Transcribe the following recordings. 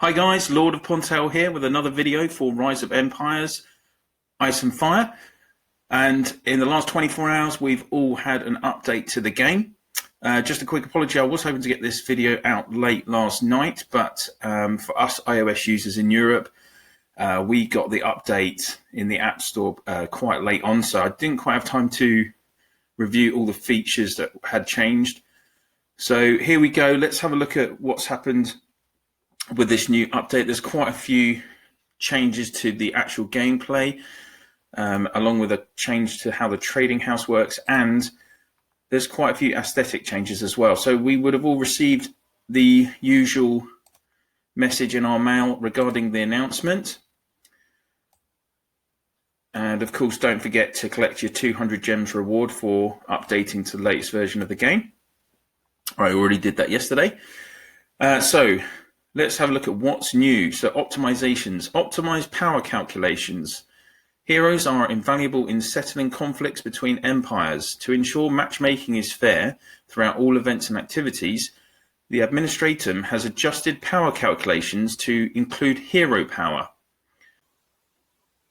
Hi guys, LordOfPondtail here with another video for Rise of Empires, Ice and Fire. And in the last 24 hours, we've all had an update to the game. Just a quick apology, I was hoping to get this video out late last night, but for us iOS users in Europe, we got the update in the App Store quite late on, so I didn't quite have time to review all the features that had changed. So here we go, let's have a look at what's happened with this new update. There's quite a few changes to the actual gameplay, along with a change to how the trading house works, and there's quite a few aesthetic changes as well. So we would have all received the usual message in our mail regarding the announcement. And of course, don't forget to collect your 200 gems reward for updating to the latest version of the game. I already did that yesterday. So let's have a look at what's new. So optimizations, optimized power calculations. Heroes are invaluable in settling conflicts between empires. To ensure matchmaking is fair throughout all events and activities, the administratum has adjusted power calculations to include hero power.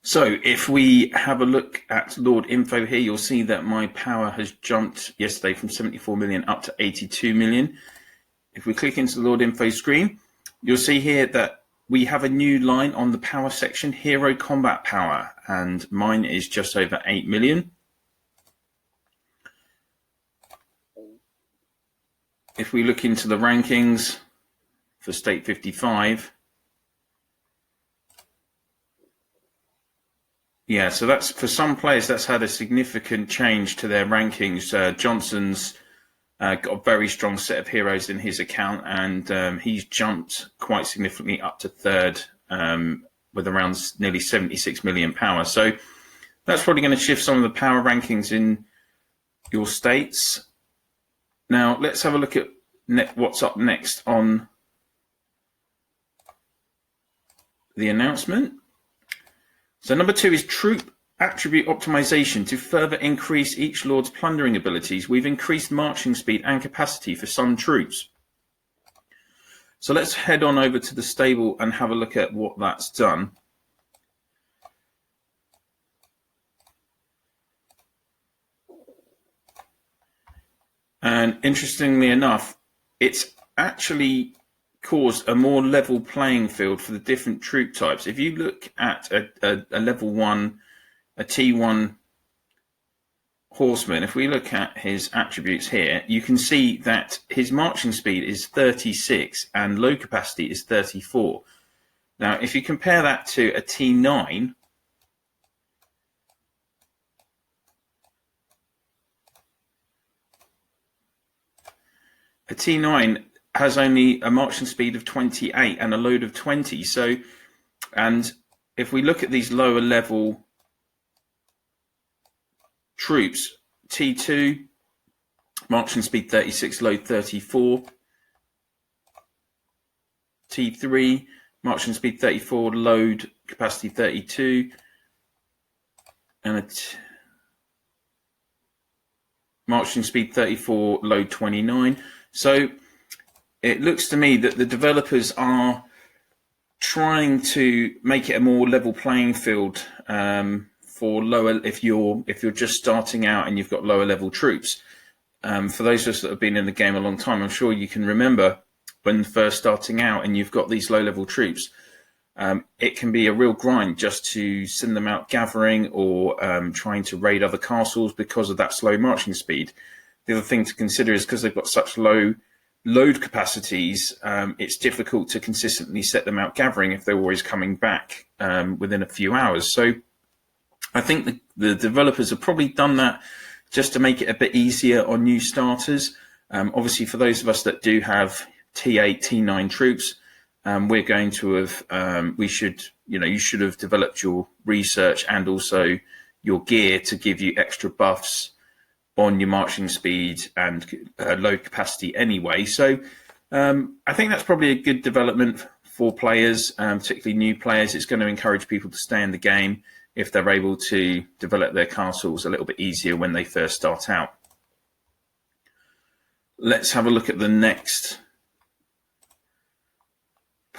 So if we have a look at Lord Info here, you'll see that my power has jumped yesterday from 74 million up to 82 million. If we click into the Lord Info screen, you'll see here that we have a new line on the power section, hero combat power, and mine is just over 8 million. If we look into the rankings for State 55, yeah, so that's for some players that's had a significant change to their rankings. Johnson's got a very strong set of heroes in his account, and he's jumped quite significantly up to third with around nearly 76 million power. So that's probably going to shift some of the power rankings in your states. Now let's have a look at what's up next on the announcement. So number 2 is troop attribute optimization. To further increase each lord's plundering abilities, we've increased marching speed and capacity for some troops. So let's head on over to the stable and have a look at what that's done. And interestingly enough, it's actually caused a more level playing field for the different troop types. If you look at a level 1, a T1 horseman, if we look at his attributes here, you can see that his marching speed is 36 and low capacity is 34. Now, if you compare that to a T9, a T9 has only a marching speed of 28 and a load of 20. So, and if we look at these lower level troops, T2, marching speed 36, load 34. T3, marching speed 34, load capacity 32. And a marching speed 34, load 29. So it looks to me that the developers are trying to make it a more level playing field for lower, if you're just starting out and you've got lower level troops. For those of us that have been in the game a long time, I'm sure you can remember when first starting out and you've got these low level troops, it can be a real grind just to send them out gathering or trying to raid other castles because of that slow marching speed. The other thing to consider is because they've got such low load capacities, it's difficult to consistently set them out gathering if they're always coming back within a few hours. So I think the developers have probably done that just to make it a bit easier on new starters. Obviously, for those of us that do have T8, T9 troops, we're going to have, you should have developed your research and also your gear to give you extra buffs on your marching speed and load capacity anyway. So I think that's probably a good development for players, particularly new players. It's going to encourage people to stay in the game if they're able to develop their castles a little bit easier when they first start out. Let's have a look at the next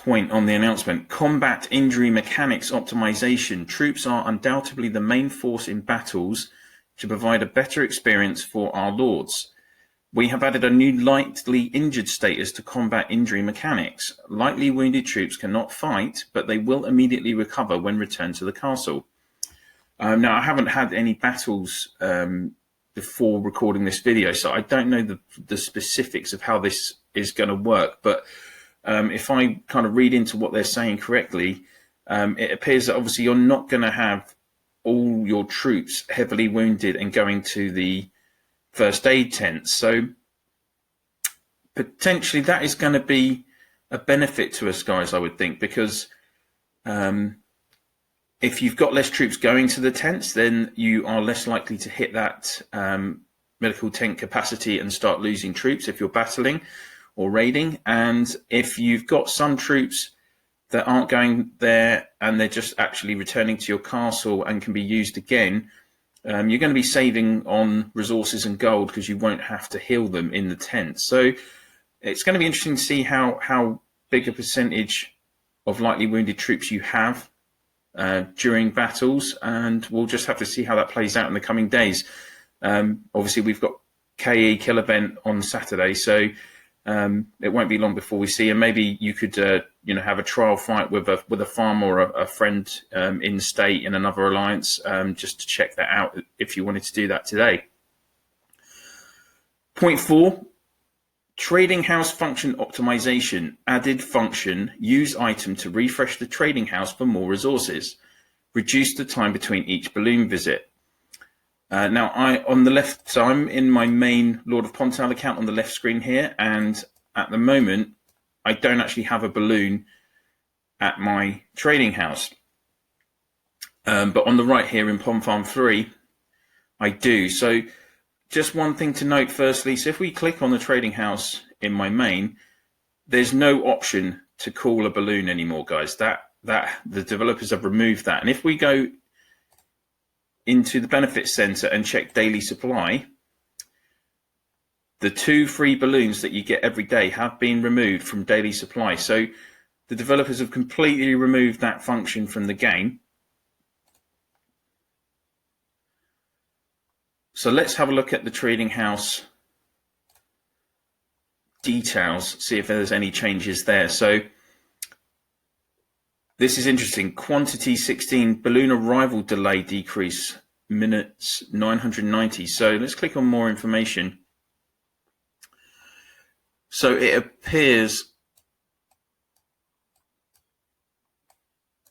point on the announcement. Combat injury mechanics optimization. Troops are undoubtedly the main force in battles to provide a better experience for our lords. We have added a new lightly injured status to combat injury mechanics. Lightly wounded troops cannot fight, but they will immediately recover when returned to the castle. Now, I haven't had any battles before recording this video, so I don't know the specifics of how this is going to work. But if I kind of read into what they're saying correctly, it appears that obviously you're not going to have all your troops heavily wounded and going to the first aid tents. So potentially that is going to be a benefit to us, guys, I would think, because if you've got less troops going to the tents, then you are less likely to hit that medical tent capacity and start losing troops if you're battling or raiding. And if you've got some troops that aren't going there and they're just actually returning to your castle and can be used again, you're going to be saving on resources and gold because you won't have to heal them in the tent. So it's going to be interesting to see how big a percentage of lightly wounded troops you have during battles, and we'll just have to see how that plays out in the coming days. Obviously, we've got KE Kill Event on Saturday, so it won't be long before we see. And maybe you could, have a trial fight with a farm or a friend in state in another alliance, just to check that out if you wanted to do that today. Point 4. Trading house function optimization. Added function, use item to refresh the trading house for more resources. Reduce the time between each balloon visit. Now, on the left, so I'm in my main LordOfPondtail account on the left screen here, and at the moment, I don't actually have a balloon at my trading house. But on the right here in Pond Farm 3, I do. So just one thing to note firstly, so if we click on the trading house in my main, there's no option to call a balloon anymore, guys. That the developers have removed that. And if we go into the benefits center and check daily supply, the 2 free balloons that you get every day have been removed from daily supply. So the developers have completely removed that function from the game. So let's have a look at the trading house details, see if there's any changes there. So this is interesting. Quantity 16, balloon arrival delay decrease, minutes 990. So let's click on more information. So it appears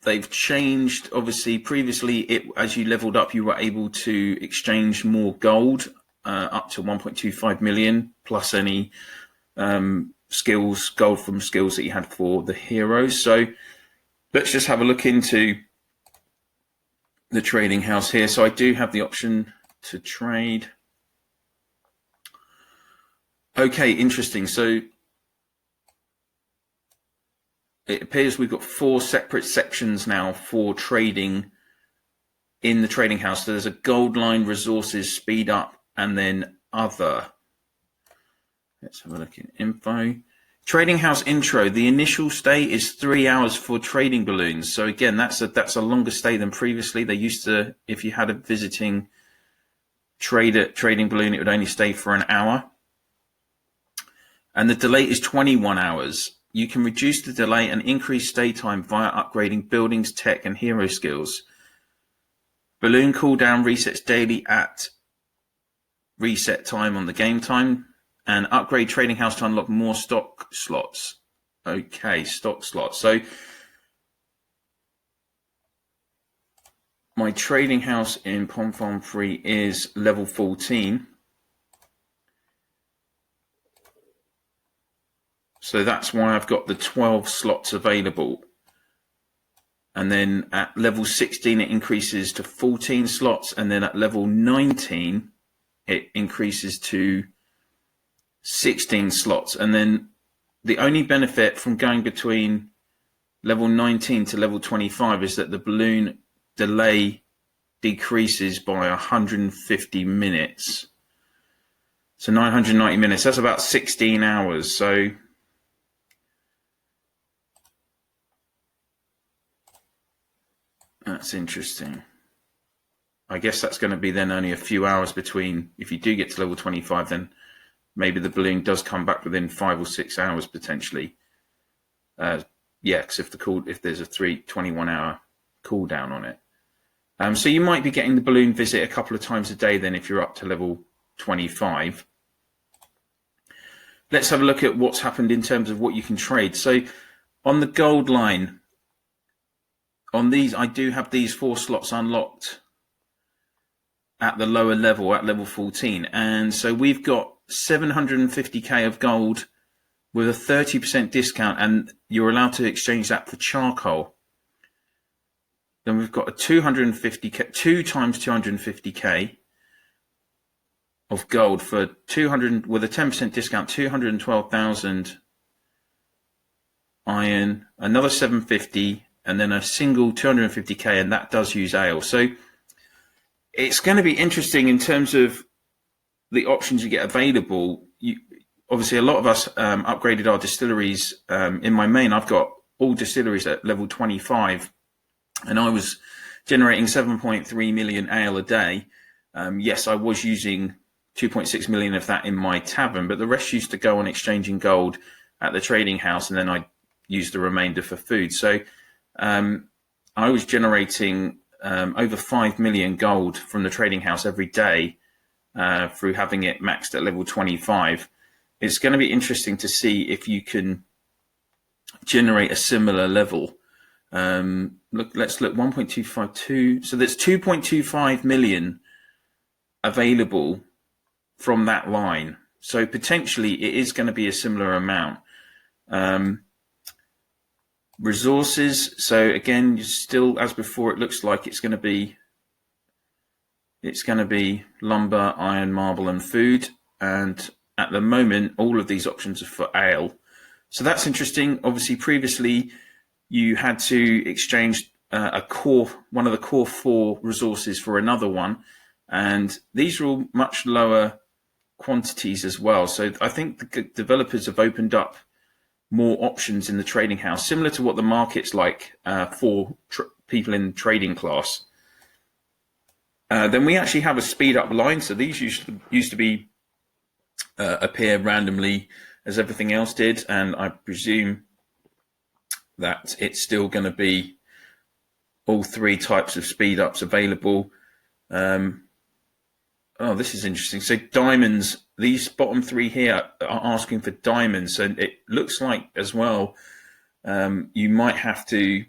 they've changed. Obviously, previously, as you leveled up, you were able to exchange more gold, up to 1.25 million, plus any gold from skills that you had for the heroes. So let's just have a look into the trading house here. So I do have the option to trade. Okay, interesting. So it appears we've got 4 separate sections now for trading in the trading house. So there's a gold line, resources, speed up, and then other. Let's have a look in info. Trading house intro. The initial stay is 3 hours for trading balloons. So again, that's a longer stay than previously. They used to, if you had a visiting trading balloon, it would only stay for an hour. And the delay is 21 hours. You can reduce the delay and increase stay time via upgrading buildings, tech, and hero skills. Balloon cooldown resets daily at reset time on the game time. And upgrade trading house to unlock more stock slots. Okay, stock slots. So my trading house in Pond Farm 3 is level 14. So that's why I've got the 12 slots available. And then at level 16, it increases to 14 slots. And then at level 19, it increases to 16 slots. And then the only benefit from going between level 19 to level 25 is that the balloon delay decreases by 150 minutes. So 990 minutes, that's about 16 hours. So That's interesting. I guess that's going to be then only a few hours between. If you do get to level 25, then maybe the balloon does come back within 5 or 6 hours potentially. Yeah, because if there's a 21-hour cooldown on it. So you might be getting the balloon visit a couple of times a day then if you're up to level 25. Let's have a look at what's happened in terms of what you can trade. So on the gold line, on these, I do have these 4 slots unlocked at the lower level, at level 14. And so we've got 750k of gold with a 30% discount, and you're allowed to exchange that for charcoal. Then we've got a 250k, 2 times 250k of gold for 200 with a 10% discount, 212,000 iron, another 750, and then a single 250k, and that does use ale. So it's going to be interesting in terms of the options you get available. Obviously, a lot of us upgraded our distilleries. In my main, I've got all distilleries at level 25, and I was generating 7.3 million ale a day. Yes, I was using 2.6 million of that in my tavern, but the rest used to go on exchanging gold at the trading house, and then I used the remainder for food. So I was generating over 5 million gold from the trading house every day through having it maxed at level 25. It's going to be interesting to see if you can generate a similar level. Let's look 1.252. So there's 2.25 million available from that line. So potentially it is going to be a similar amount. Resources. So again, you're still as before. It looks like it's going to be lumber, iron, marble, and food. And at the moment, all of these options are for ale. So that's interesting. Obviously, previously you had to exchange one of the core 4 resources for another one, and these are all much lower quantities as well. So I think the developers have opened up more options in the trading house, similar to what the market's like for people in trading class. Then we actually have a speed up line. So these used to be appear randomly as everything else did, and I presume that it's still going to be all 3 types of speed ups available. Oh, this is interesting. So diamonds, these bottom 3 here are asking for diamonds, and it looks like as well you might have to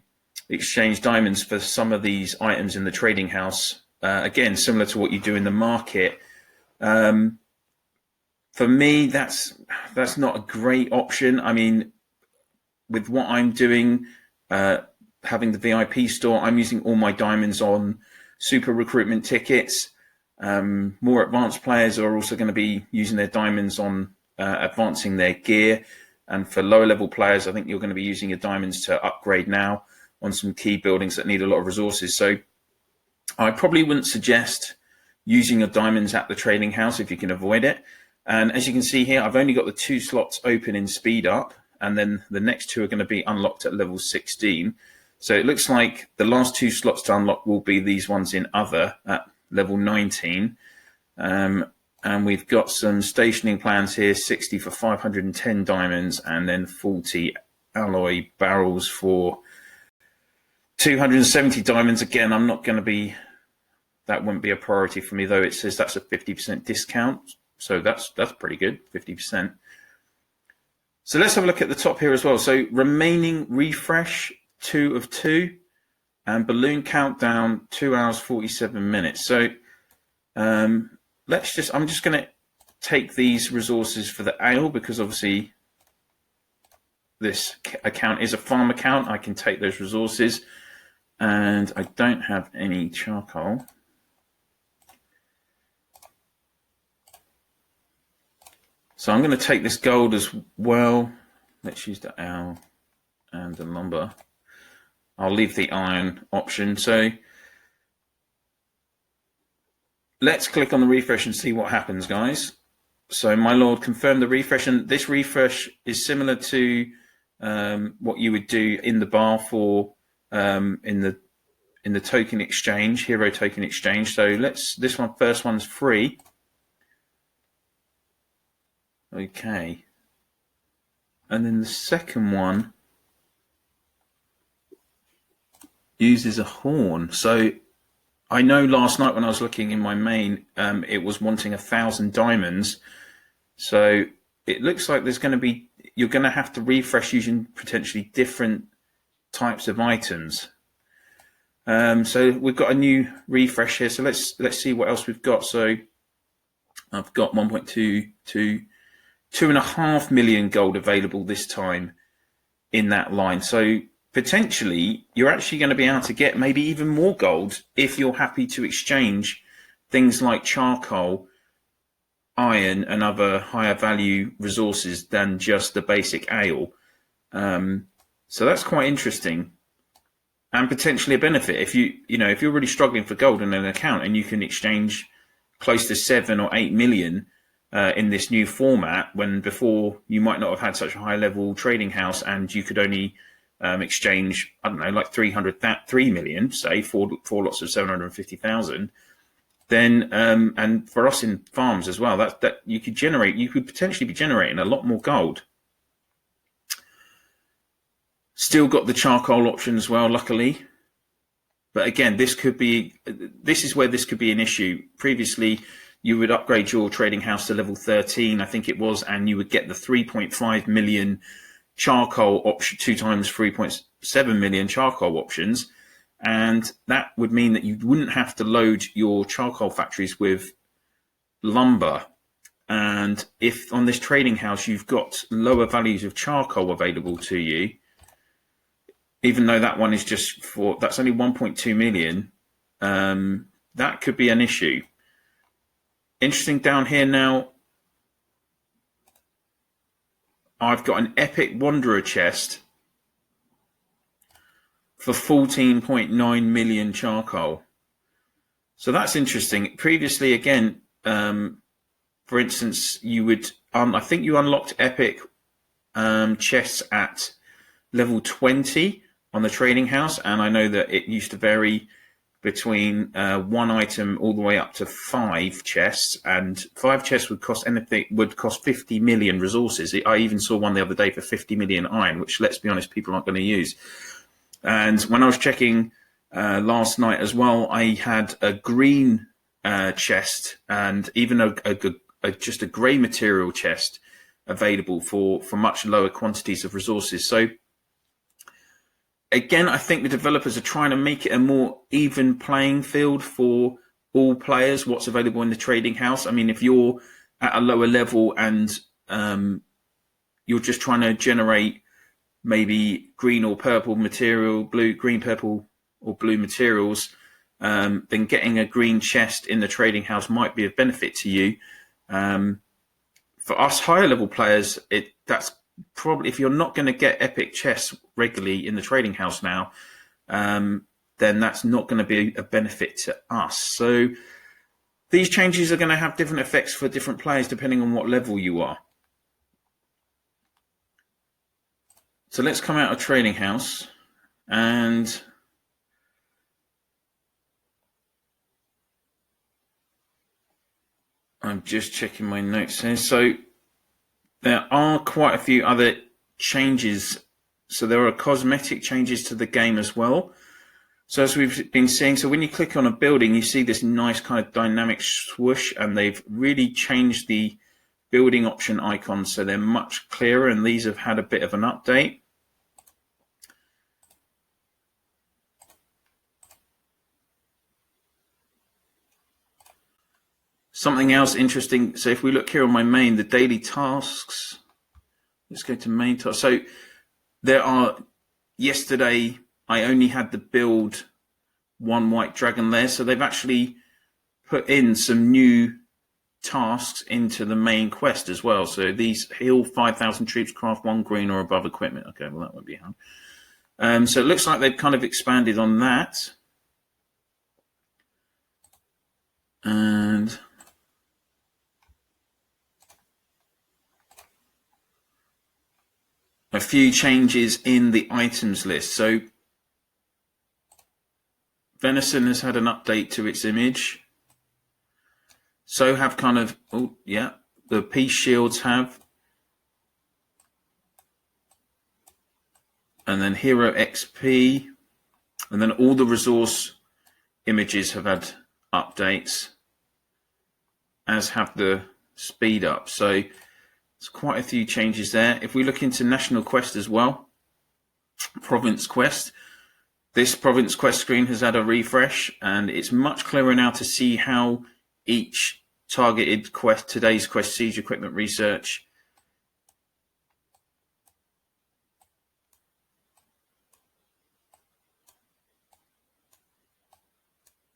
exchange diamonds for some of these items in the trading house. Again, similar to what you do in the market. For me, that's not a great option. I mean, with what I'm doing, having the VIP store, I'm using all my diamonds on super recruitment tickets. More advanced players are also going to be using their diamonds on advancing their gear. And for lower level players, I think you're going to be using your diamonds to upgrade now on some key buildings that need a lot of resources. So I probably wouldn't suggest using your diamonds at the trading house if you can avoid it. And as you can see here, I've only got the 2 slots open in speed up, and then the next 2 are going to be unlocked at level 16. So it looks like the last 2 slots to unlock will be these ones in other at level 19. And we've got some stationing plans here, 60 for 510 diamonds, and then 40 alloy barrels for 270 diamonds. Again, I'm not going to be, that wouldn't be a priority for me, though it says that's a 50% discount. So that's pretty good, 50%. So let's have a look at the top here as well. So remaining refresh, 2 of 2, and balloon countdown, 2 hours, 47 minutes. So I'm just going to take these resources for the ale, because obviously this account is a farm account. I can take those resources, and I don't have any charcoal. So I'm going to take this gold as well. Let's use the ale and the lumber. I'll leave the iron option. So let's click on the refresh and see what happens, guys. So my lord, confirm the refresh, and this refresh is similar to what you would do in the bar for in the in the token exchange, hero token exchange. So first one's free. Okay. And then the second one uses a horn. So I know last night when I was looking in my main, it was wanting 1,000 diamonds. So it looks like you're going to have to refresh using potentially different types of items. So we've got a new refresh here. So let's see what else we've got. So I've got 1.2 to 2.5 million gold available this time in that line. So potentially you're actually going to be able to get maybe even more gold if you're happy to exchange things like charcoal, iron, and other higher value resources than just the basic ale. So that's quite interesting and potentially a benefit if you're really struggling for gold in an account and you can exchange close to 7 or 8 million in this new format, when before you might not have had such a high level trading house and you could only exchange, I don't know, like 3 million, say, four lots of 750,000. Then and for us in farms as well, that you could potentially be generating a lot more gold. Still got the charcoal option as well, luckily. But again, this is where this could be an issue. Previously, you would upgrade your trading house to level 13, I think it was, and you would get the 3.5 million charcoal option, 2 times 3.7 million charcoal options. And that would mean that you wouldn't have to load your charcoal factories with lumber. And if on this trading house you've got lower values of charcoal available to you, even though that one is that's only 1.2 million, that could be an issue. Interesting down here now, I've got an epic wanderer chest for 14.9 million charcoal. So that's interesting. Previously, again, for instance, you would, I think you unlocked epic chests at level 20 on the trading house, and I know that it used to vary between 1 item all the way up to 5 chests, and 5 chests would cost 50 million resources. I even saw one the other day for 50 million iron, which, let's be honest, people aren't going to use. And when I was checking last night as well, I had a green chest and even just a grey material chest available for much lower quantities of resources. So again, I think the developers are trying to make it a more even playing field for all players, what's available in the trading house. I mean, if you're at a lower level and you're just trying to generate maybe green or purple material, green, purple or blue materials, then getting a green chest in the trading house might be of benefit to you. For us higher level players, that's probably, if you're not going to get epic chests regularly in the trading house now, then that's not going to be a benefit to us. So these changes are going to have different effects for different players depending on what level you are. So let's come out of trading house, and I'm just checking my notes here. So there are quite a few other changes. So there are cosmetic changes to the game as well. So as we've been seeing, so when you click on a building, you see this nice kind of dynamic swoosh, and they've really changed the building option icons so they're much clearer, and these have had a bit of an update. Something else interesting, so if we look here on my main, the daily tasks, let's go to main tasks. So there are, yesterday I only had to build 1 white dragon there, so they've actually put in some new tasks into the main quest as well. So these: heal 5,000 troops, craft 1 green or above equipment. Okay, well that won't be hard. So it looks like they've kind of expanded on that. And a few changes in the items list. So Venison has had an update to its image. So have kind of, oh yeah, the Peace Shields have. And then Hero XP. And then all the resource images have had updates, as have the speed up. So there's quite a few changes there. If we look into National Quest as well, Province Quest, this Province Quest screen has had a refresh, and it's much clearer now to see how each targeted quest, today's quest, siege equipment research,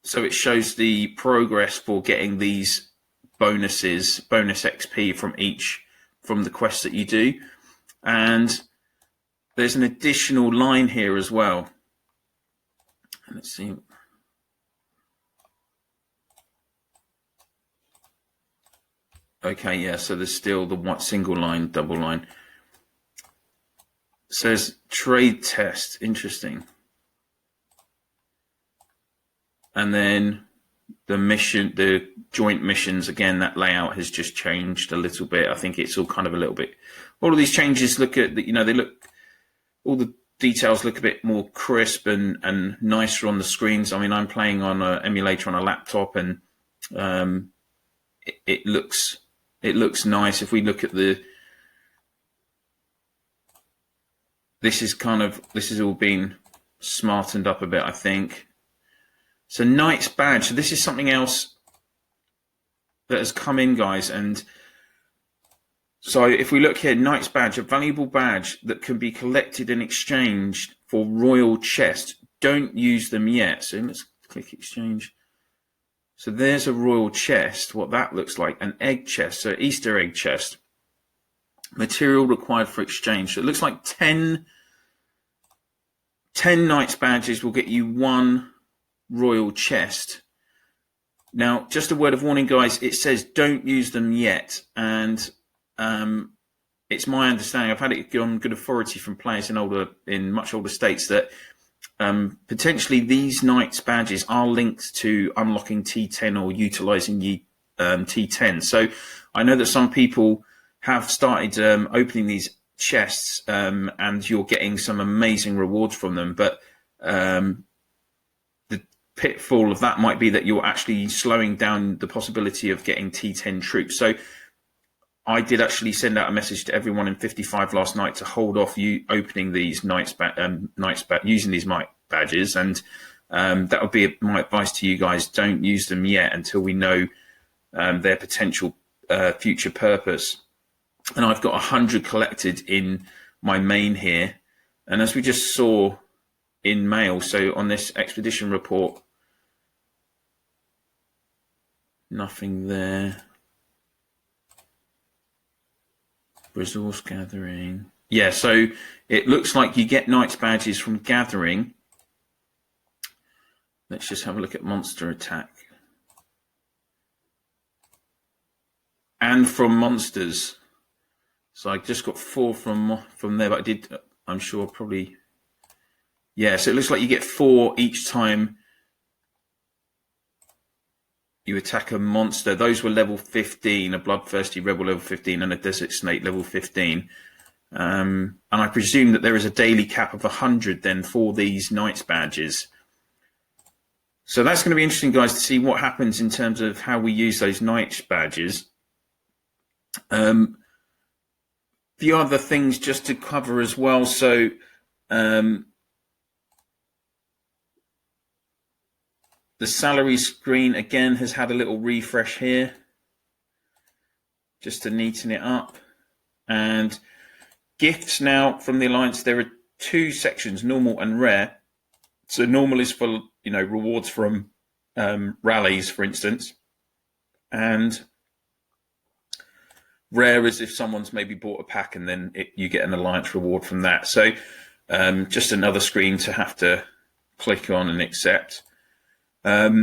so it shows the progress for getting these bonuses, bonus XP from the quests that you do. And there's an additional line here as well. Let's see. Okay, yeah, so there's still the one single line, double line. It says trade test, interesting. And then the mission, the joint missions, again, that layout has just changed a little bit. I think it's all kind of a little bit, all of these changes look at, you know, they look, all the details look a bit more crisp and nicer on the screens. I mean, I'm playing on an emulator on a laptop, and it looks nice. If we look at this is all been smartened up a bit, I think. So Knight's Badge. So this is something else that has come in, guys. And so if we look here, Knight's Badge, a valuable badge that can be collected and exchanged for royal chest. Don't use them yet. So let's click exchange. So there's a royal chest, what that looks like, an egg chest, so Easter egg chest. Material required for exchange. So it looks like 10 Knight's Badges will get you 1 royal chest. Now, just a word of warning, guys, it says don't use them yet. And it's my understanding, I've had it on good authority from players in much older states, that potentially these Knights Badges are linked to unlocking T10 or utilizing T10. So I know that some people have started opening these chests, and you're getting some amazing rewards from them. But the pitfall of that might be that you're actually slowing down the possibility of getting T10 troops. So I did actually send out a message to everyone in 55 last night to hold off you opening these using these Knight Badges, and that would be my advice to you guys. Don't use them yet until we know their potential future purpose. And I've got 100 collected in my main here, and as we just saw in mail, so on this expedition report, nothing there. Resource gathering. Yeah, so it looks like you get Knights Badges from gathering. Let's just have a look at monster attack. And from monsters. So I just got 4 from there, but I'm sure probably, yeah, so it looks like you get 4 each time you attack a monster. Those were level 15, a Bloodthirsty Rebel level 15 and a Desert Snake level 15. And I presume that there is a daily cap of 100 then for these Knights Badges. So that's going to be interesting, guys, to see what happens in terms of how we use those Knights Badges. Few other things just to cover as well. So the salary screen, again, has had a little refresh here, just to neaten it up. And gifts now from the Alliance, there are 2 sections, normal and rare. So normal is for, you know, rewards from rallies, for instance. And rare is if someone's maybe bought a pack and then you get an Alliance reward from that. So just another screen to have to click on and accept. What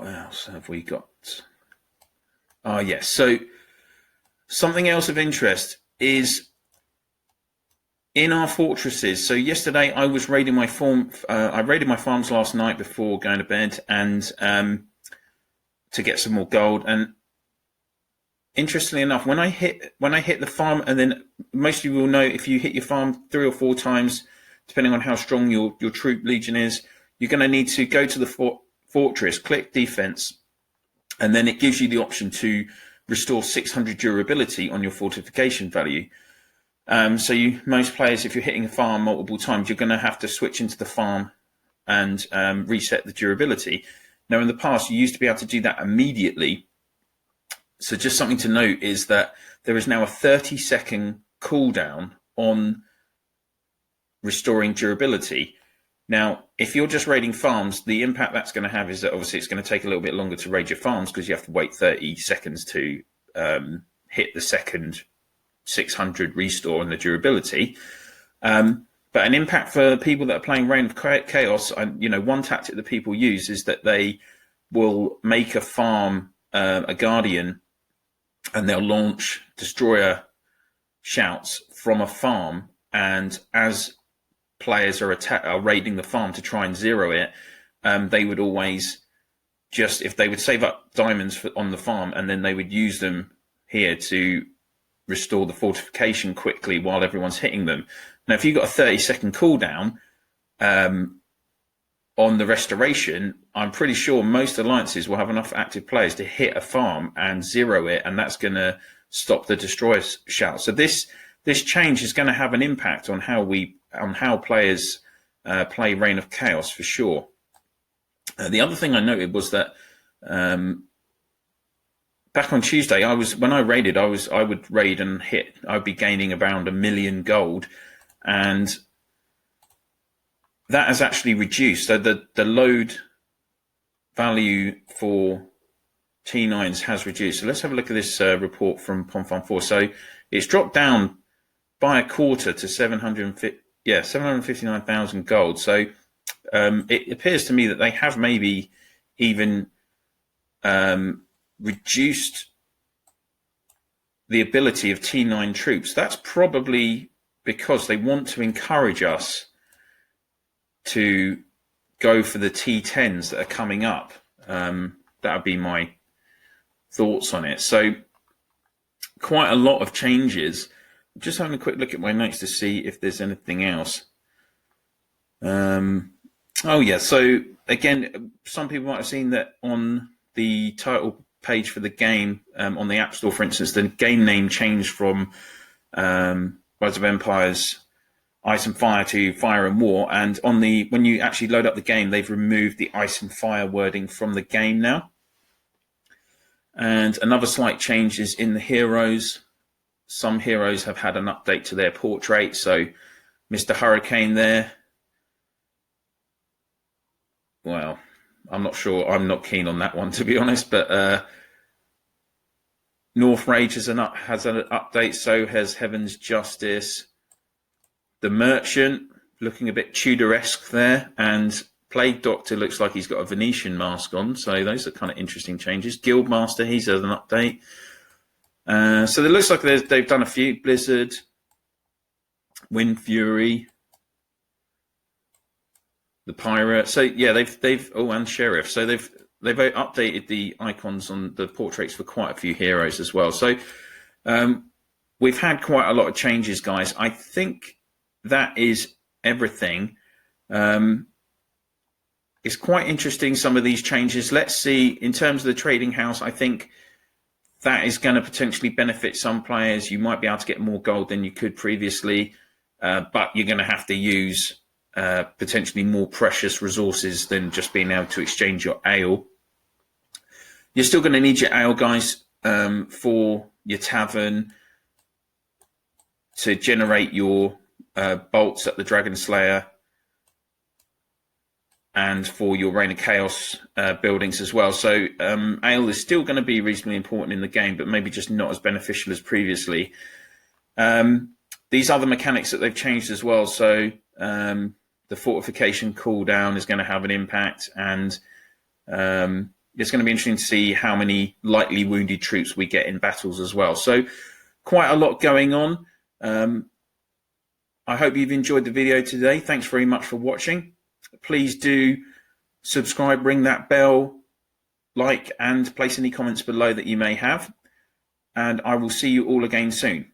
else have we got? Oh, yes. So something else of interest is in our fortresses. So yesterday I was raiding my farm. I raided my farms last night before going to bed, and to get some more gold. And interestingly enough, when I hit the farm, and then most of you will know, if you hit your farm 3 or 4 times, depending on how strong your troop legion is, you're going to need to go to the fortress, click defense, and then it gives you the option to restore 600 durability on your fortification value. So most players, if you're hitting a farm multiple times, you're going to have to switch into the farm and reset the durability. Now, in the past, you used to be able to do that immediately. So just something to note is that there is now a 30-second cooldown on restoring durability. Now, if you're just raiding farms, the impact that's going to have is that obviously it's going to take a little bit longer to raid your farms, because you have to wait 30 seconds to hit the second 600 restore on the durability. But an impact for people that are playing Reign of Chaos, one tactic that people use is that they will make a farm a guardian, and they'll launch destroyer shouts from a farm, and as players are raiding the farm to try and zero it, they would always if they would save up diamonds on the farm, and then they would use them here to restore the fortification quickly while everyone's hitting them. Now, if you've got a 30-second cooldown on the restoration, I'm pretty sure most alliances will have enough active players to hit a farm and zero it, and that's going to stop the destroyer shout. So this change is going to have an impact on how players play Reign of Chaos for sure. The other thing I noted was that back on Tuesday, when I raided, I would raid and I'd be gaining around 1 million gold, and that has actually reduced. So the load value for T9s has reduced. So let's have a look at this report from PonFarm4. So it's dropped down by a quarter to 759,000 gold. So it appears to me that they have maybe even reduced the ability of T9 troops. That's probably because they want to encourage us to go for the T10s that are coming up. That would be my thoughts on it. So quite a lot of changes. Just having a quick look at my notes to see if there's anything else. Oh yeah, so again, some people might have seen that on the title page for the game, on the App Store, for instance, the game name changed from Rise of Empires Ice and Fire to Fire and War, and when you actually load up the game, they've removed the Ice and Fire wording from the game now. And another slight change is in the heroes. Some heroes have had an update to their portrait. So Mr. Hurricane there, well, I'm not sure. I'm not keen on that one, to be honest. But North Rage has an update. So has Heaven's Justice. The Merchant looking a bit Tudor-esque there, and Plague Doctor looks like he's got a Venetian mask on. So those are kind of interesting changes. Guildmaster, he's had an update. So it looks like they've done a few. Blizzard, Wind Fury, the Pirate. So yeah, they've and Sheriff. So they've updated the icons on the portraits for quite a few heroes as well. So we've had quite a lot of changes, guys. I think that is everything. It's quite interesting, some of these changes. Let's see, in terms of the trading house, I think that is going to potentially benefit some players. You might be able to get more gold than you could previously, but you're going to have to use potentially more precious resources than just being able to exchange your ale. You're still going to need your ale, guys, for your tavern, to generate your bolts at the Dragon Slayer, and for your Reign of Chaos buildings as well. So ale is still going to be reasonably important in the game, but maybe just not as beneficial as previously. These other mechanics that they've changed as well. So the fortification cooldown is going to have an impact, and it's going to be interesting to see how many lightly wounded troops we get in battles as well. So quite a lot going on. I hope you've enjoyed the video today. Thanks very much for watching. Please do subscribe, ring that bell, like, and place any comments below that you may have. And I will see you all again soon.